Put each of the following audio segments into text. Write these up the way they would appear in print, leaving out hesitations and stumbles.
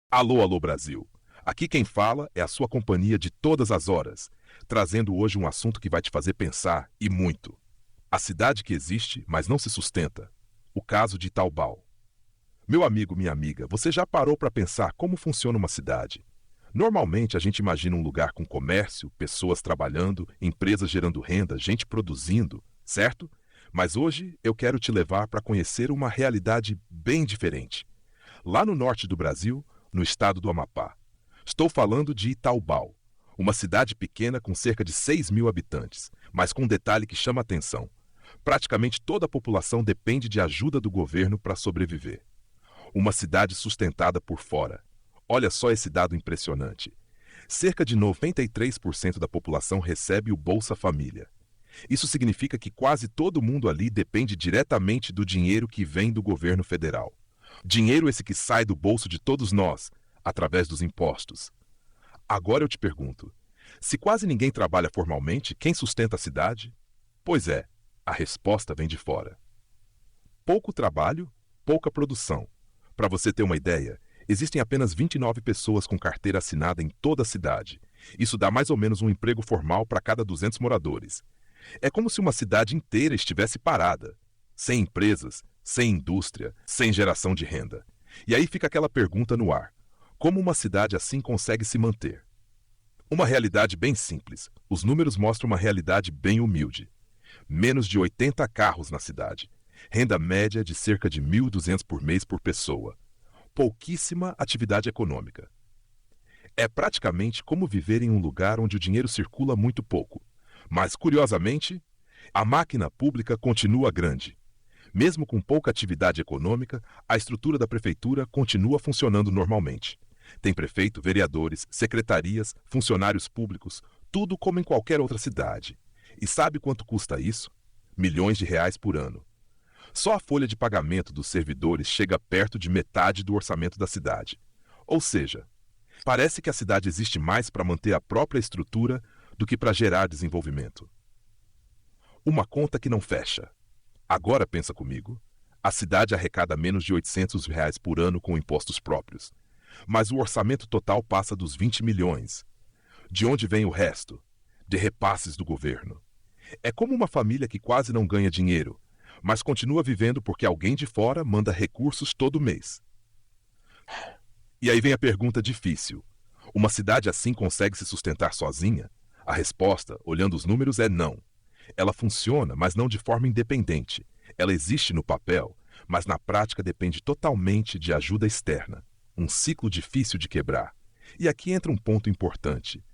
Alô, alô Brasil! Aqui quem fala é a sua companhia de todas as horas, trazendo hoje um assunto que vai te fazer pensar e muito. A cidade que existe, mas não se sustenta. O caso de Itaubal. Meu amigo, minha amiga, você já parou para pensar como funciona uma cidade? Normalmente a gente imagina um lugar com comércio, pessoas trabalhando, empresas gerando renda, gente produzindo, certo? Mas hoje eu quero te levar para conhecer uma realidade bem diferente. Lá no norte do Brasil, no estado do Amapá. Estou falando de Itaubal, uma cidade pequena com cerca de 6.000 habitantes, mas com um detalhe que chama a atenção. Praticamente toda a população depende de ajuda do governo para sobreviver. Uma cidade sustentada por fora. Olha só esse dado impressionante. Cerca de 93% da população recebe o Bolsa Família. Isso significa que quase todo mundo ali depende diretamente do dinheiro que vem do governo federal. Dinheiro esse que sai do bolso de todos nós, através dos impostos. Agora eu te pergunto, se quase ninguém trabalha formalmente, quem sustenta a cidade? Pois é, a resposta vem de fora. Pouco trabalho, pouca produção. Para você ter uma ideia, existem apenas 29 pessoas com carteira assinada em toda a cidade. Isso dá mais ou menos um emprego formal para cada 200 moradores. É como se uma cidade inteira estivesse parada, sem empresas, sem indústria, sem geração de renda. E aí fica aquela pergunta no ar: como uma cidade assim consegue se manter? Uma realidade bem simples. Os números mostram uma realidade bem humilde. Menos de 80 carros na cidade. Renda média de cerca de 1.200 por mês por pessoa. Pouquíssima atividade econômica. É praticamente como viver em um lugar onde o dinheiro circula muito pouco. Mas, curiosamente, a máquina pública continua grande. Mesmo com pouca atividade econômica, a estrutura da prefeitura continua funcionando normalmente. Tem prefeito, vereadores, secretarias, funcionários públicos, tudo como em qualquer outra cidade. E sabe quanto custa isso? Milhões de reais por ano. Só a folha de pagamento dos servidores chega perto de metade do orçamento da cidade. Ou seja, parece que a cidade existe mais para manter a própria estrutura do que para gerar desenvolvimento. Uma conta que não fecha. Agora pensa comigo. A cidade arrecada menos de R$ 800 por ano com impostos próprios. Mas o orçamento total passa dos 20 milhões. De onde vem o resto? De repasses do governo. É como uma família que quase não ganha dinheiro, mas continua vivendo porque alguém de fora manda recursos todo mês. E aí vem a pergunta difícil. Uma cidade assim consegue se sustentar sozinha? A resposta, olhando os números, é não. Ela funciona, mas não de forma independente. Ela existe no papel, mas na prática depende totalmente de ajuda externa. Um ciclo difícil de quebrar. E aqui entra um ponto importante.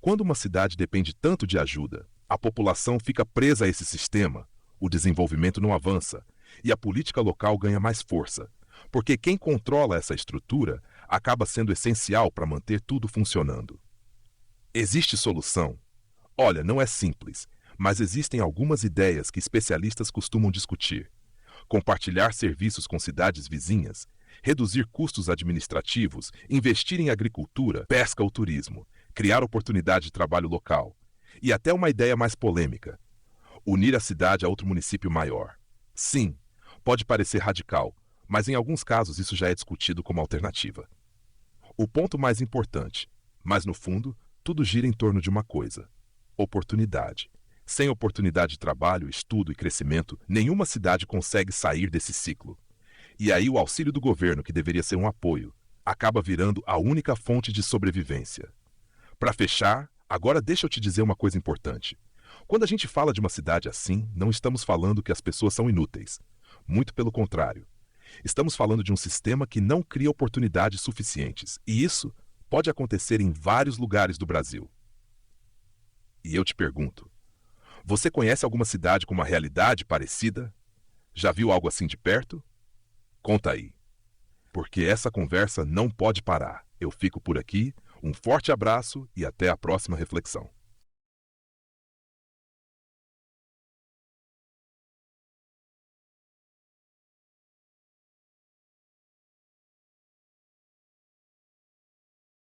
Quando uma cidade depende tanto de ajuda, a população fica presa a esse sistema, o desenvolvimento não avança e a política local ganha mais força, porque quem controla essa estrutura acaba sendo essencial para manter tudo funcionando. Existe solução? Olha, não é simples, mas existem algumas ideias que especialistas costumam discutir. Compartilhar serviços com cidades vizinhas, reduzir custos administrativos, investir em agricultura, pesca ou turismo, criar oportunidade de trabalho local. E até uma ideia mais polêmica: unir a cidade a outro município maior. Sim, pode parecer radical, mas em alguns casos isso já é discutido como alternativa. O ponto mais importante, mas no fundo, tudo gira em torno de uma coisa: oportunidade. Sem oportunidade de trabalho, estudo e crescimento, nenhuma cidade consegue sair desse ciclo. E aí o auxílio do governo, que deveria ser um apoio, acaba virando a única fonte de sobrevivência. Para fechar, agora deixa eu te dizer uma coisa importante. Quando a gente fala de uma cidade assim, não estamos falando que as pessoas são inúteis. Muito pelo contrário. Estamos falando de um sistema que não cria oportunidades suficientes. E isso pode acontecer em vários lugares do Brasil. E eu te pergunto, você conhece alguma cidade com uma realidade parecida? Já viu algo assim de perto? Conta aí. Porque essa conversa não pode parar. Eu fico por aqui, um forte abraço e até a próxima reflexão.